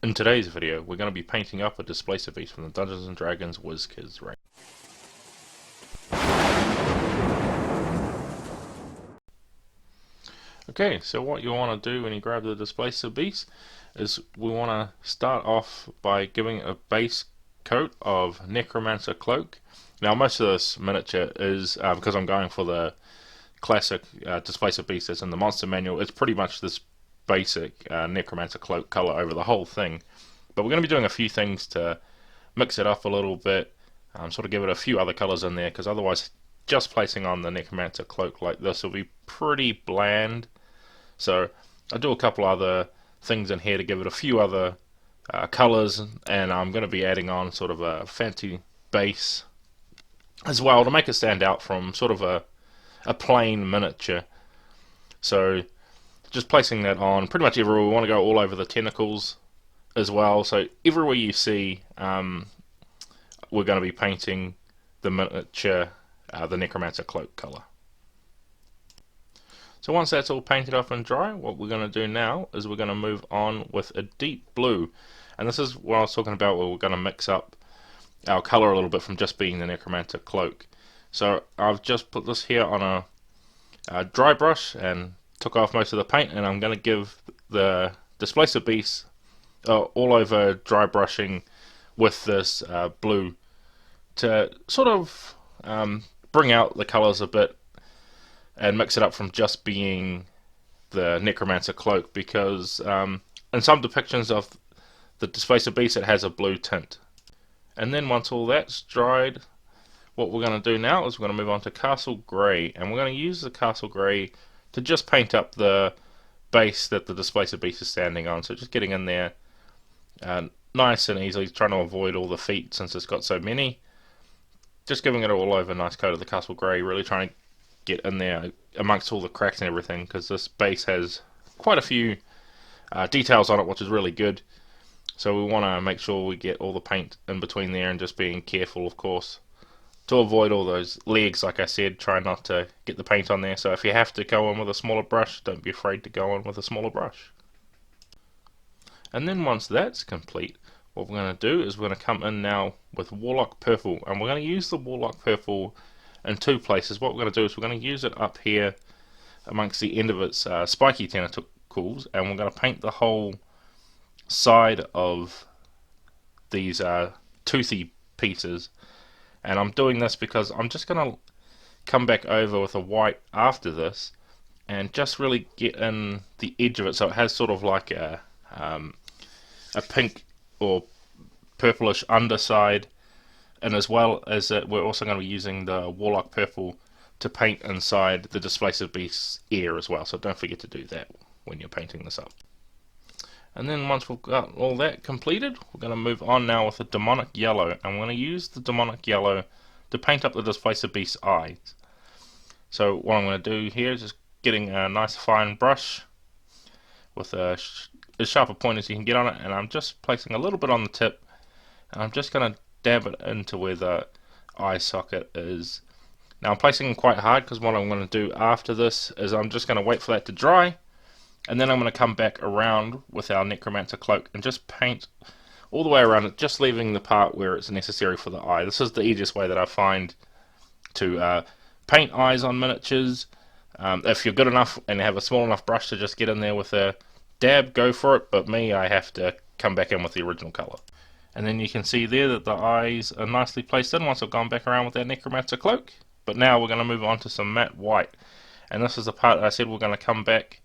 In today's video, we're going to be painting up a Displacer beast from the Dungeons & Dragons wizkids range. Okay, so what you want to do when you grab the Displacer beast is we want to start off by giving a base coat of necromancer cloak. Now most of this miniature is, because I'm going for the classic Displacer beast that's in the monster manual, it's pretty much this basic necromancer cloak color over the whole thing, but we're going to be doing a few things to mix it up a little bit, sort of give it a few other colors in there, because otherwise just placing on the necromancer cloak like this will be pretty bland. So I'll do a couple other things in here to give it a few other colors, and I'm going to be adding on sort of a fancy base as well to make it stand out from sort of a plain miniature. So just placing that on pretty much everywhere. We want to go all over the tentacles as well. So everywhere you see, we're going to be painting the miniature, the necromancer cloak color. So once that's all painted up and dry, what we're going to do now is we're going to move on with a deep blue. And this is what I was talking about, where we're going to mix up our color a little bit from just being the necromancer cloak. So I've just put this here on a dry brush and took off most of the paint, and I'm going to give the Displacer beast all over dry brushing with this blue to sort of bring out the colors a bit and mix it up from just being the necromancer cloak, because in some depictions of the Displacer beast it has a blue tint. And then once all that's dried, what we're going to do now is we're going to move on to Castle Grey, and we're going to use the Castle Grey to just paint up the base that the Displacer beast is standing on. So just getting in there nice and easily, trying to avoid all the feet since it's got so many. Just giving it all over a nice coat of the Castle Grey, really trying to get in there amongst all the cracks and everything, because this base has quite a few details on it, which is really good. So we want to make sure we get all the paint in between there, and just being careful, of course, to avoid all those legs. Like I said, try not to get the paint on there. So if you have to go in with a smaller brush, don't be afraid to go in with a smaller brush. And then once that's complete, what we're going to do is we're going to come in now with warlock purple, and we're going to use the warlock purple in two places. What we're going to do is we're going to use it up here amongst the end of its spiky tentacles, and we're going to paint the whole side of these toothy pieces. And I'm doing this because I'm just going to come back over with a white after this and just really get in the edge of it, so it has sort of like a pink or purplish underside. And as well as that, we're also going to be using the warlock purple to paint inside the Displacer beast's ear as well, so don't forget to do that when you're painting this up. And then once we've got all that completed, we're going to move on now with a daemonic yellow, and we're going to use the daemonic yellow to paint up the Displacer beast's eyes. So what I'm going to do here is just getting a nice fine brush with as sharp a point as you can get on it, and I'm just placing a little bit on the tip, and I'm just going to dab it into where the eye socket is. Now I'm placing it quite hard, because what I'm going to do after this is I'm just going to wait for that to dry, and then I'm going to come back around with our necromancer cloak and just paint all the way around it, just leaving the part where it's necessary for the eye. This is the easiest way that I find to paint eyes on miniatures. If you're good enough and have a small enough brush to just get in there with a dab, go for it, but me, I have to come back in with the original colour. And then you can see there that the eyes are nicely placed in once I've gone back around with that necromancer cloak. But now we're going to move on to some matte white, and this is the part that I said we're going to come back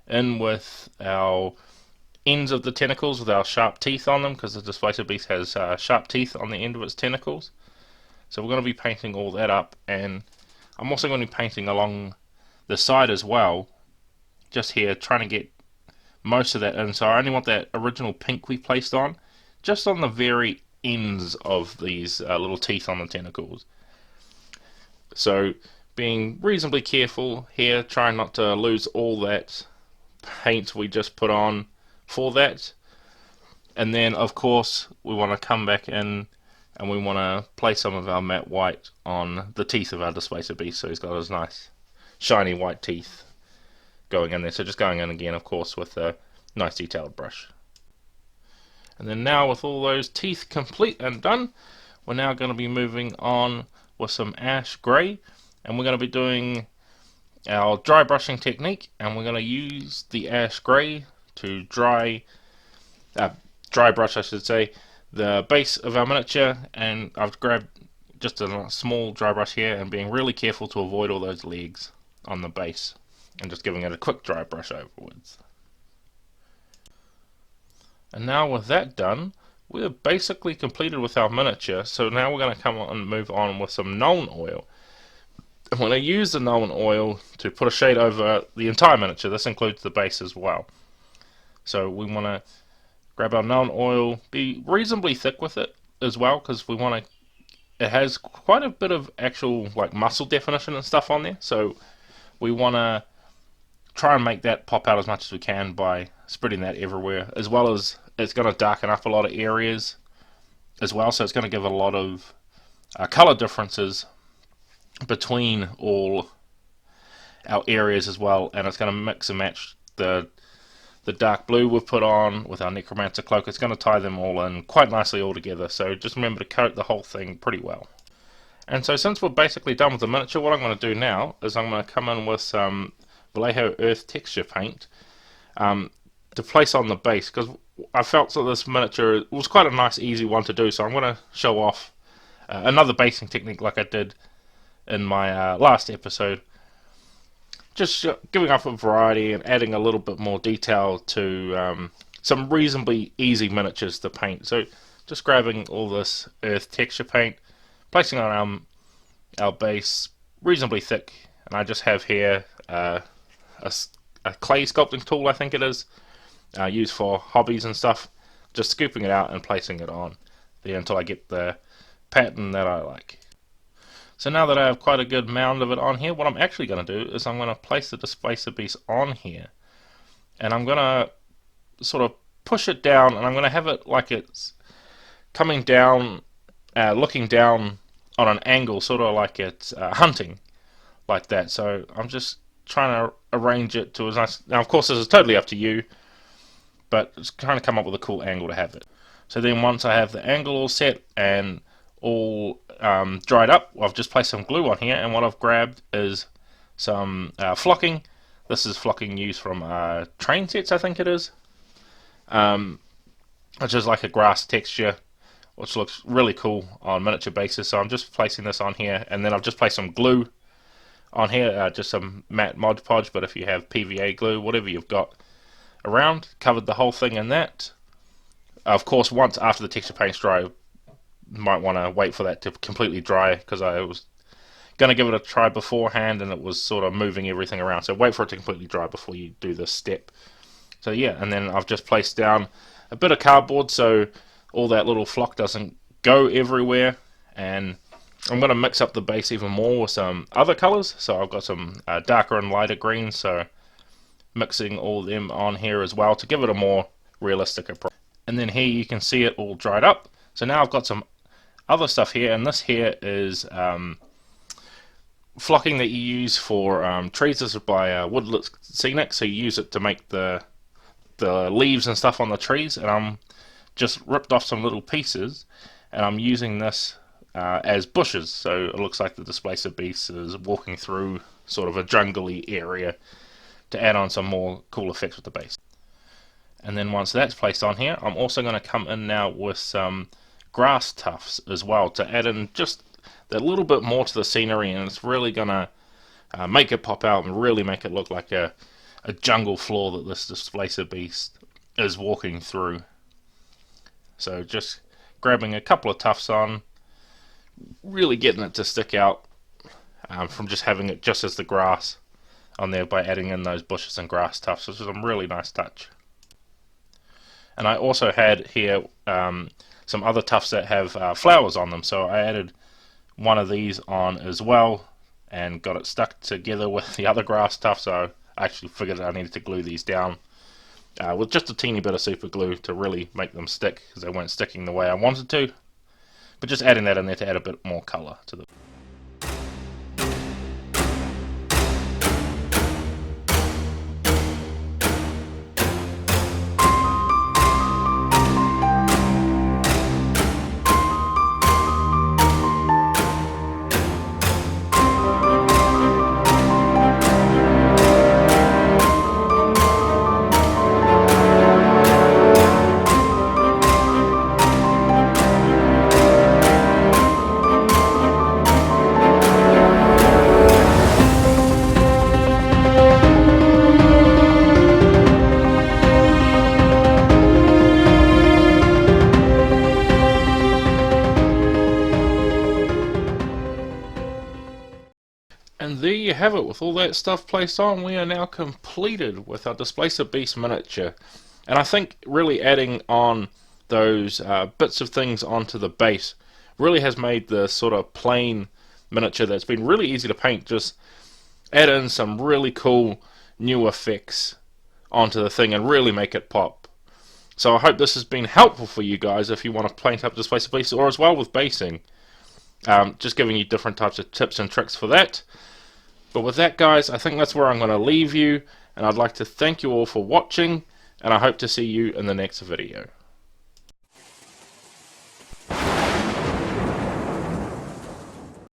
in with our ends of the tentacles with our sharp teeth on them, because the Displacer beast has sharp teeth on the end of its tentacles. So we're going to be painting all that up, and I'm also going to be painting along the side as well, just here, trying to get most of that in. So I only want that original pink we placed on just on the very ends of these little teeth on the tentacles. So being reasonably careful here, trying not to lose all that paint we just put on for that. And then of course we want to come back in and we want to place some of our matte white on the teeth of our Displacer beast, so he's got his nice shiny white teeth going in there. So just going in again, of course, with a nice detailed brush. And then now with all those teeth complete and done, we're now going to be moving on with some ash grey, and we're going to be doing our dry brushing technique, and we're going to use the ash grey to dry brush, I should say, the base of our miniature. And I've grabbed just a small dry brush here and being really careful to avoid all those legs on the base, and just giving it a quick dry brush overwards. And now with that done, we're basically completed with our miniature. So now we're going to come on and move on with some nuln oil. And we're going to use the nuln oil to put a shade over the entire miniature. This includes the base as well. So we want to grab our nuln oil, be reasonably thick with it as well, because we want to. It has quite a bit of actual like muscle definition and stuff on there. So we want to try and make that pop out as much as we can by spreading that everywhere, as well as it's going to darken up a lot of areas as well, so it's going to give a lot of color differences between all our areas as well, and it's going to mix and match the dark blue we've put on with our necromancer cloak. It's going to tie them all in quite nicely all together, so just remember to coat the whole thing pretty well. And so since we're basically done with the miniature, what I'm going to do now is I'm going to come in with some Vallejo earth texture paint to place on the base, because I felt that this miniature was quite a nice easy one to do. So I'm going to show off another basing technique like I did in my last episode, just giving up a variety and adding a little bit more detail to some reasonably easy miniatures to paint. So just grabbing all this earth texture paint, placing on our base reasonably thick, and I just have here a clay sculpting tool, I think it is, used for hobbies and stuff, just scooping it out and placing it on there until I get the pattern that I like. So now that I have quite a good mound of it on here, what I'm actually going to do is I'm going to place the displacer piece on here, and I'm going to sort of push it down, and I'm going to have it like it's coming down, looking down on an angle, sort of like it's hunting, like that. So I'm just trying to arrange it to as nice. Now, of course, this is totally up to you, but it's trying to come up with a cool angle to have it. So then once I have the angle all set and all dried up, I've just placed some glue on here, and what I've grabbed is some flocking. This is flocking used from train sets, I think it is, which is like a grass texture, which looks really cool on miniature bases. So I'm just placing this on here, and then I've just placed some glue on here, just some matte Mod Podge, but if you have PVA glue, whatever you've got around, covered the whole thing in that. Of course, once after the texture paint's dry, you might want to wait for that to completely dry, because I was going to give it a try beforehand and it was sort of moving everything around. So wait for it to completely dry before you do this step. So yeah, and then I've just placed down a bit of cardboard so all that little flock doesn't go everywhere, and I'm going to mix up the base even more with some other colours. So I've got some darker and lighter greens, so mixing all of them on here as well to give it a more realistic approach. And then here you can see it all dried up. So now I've got some other stuff here, and this here is flocking that you use for trees. This is by Woodlit Scenic, so you use it to make the leaves and stuff on the trees, and I'm just ripped off some little pieces, and I'm using this as bushes, so it looks like the Displacer beast is walking through sort of a jungly area to add on some more cool effects with the base. And then once that's placed on here, I'm also going to come in now with some grass tufts as well to add in just a little bit more to the scenery, and it's really going to make it pop out and really make it look like a jungle floor that this Displacer beast is walking through. So just grabbing a couple of tufts on, really getting it to stick out from just having it just as the grass on there by adding in those bushes and grass tufts, which is a really nice touch. And I also had here some other tufts that have flowers on them, so I added one of these on as well and got it stuck together with the other grass tufts. So I actually figured I needed to glue these down with just a teeny bit of super glue to really make them stick, because they weren't sticking the way I wanted to, but just adding that in there to add a bit more colour to them. you have it. With all that stuff placed on, we are now completed with our Displacer Beast miniature. And I think really adding on those bits of things onto the base really has made the sort of plain miniature that's been really easy to paint just add in some really cool new effects onto the thing and really make it pop. So I hope this has been helpful for you guys if you want to paint up Displacer Beast, or as well with basing. Just giving you different types of tips and tricks for that. But with that, guys, I think that's where I'm going to leave you, and I'd like to thank you all for watching, and I hope to see you in the next video.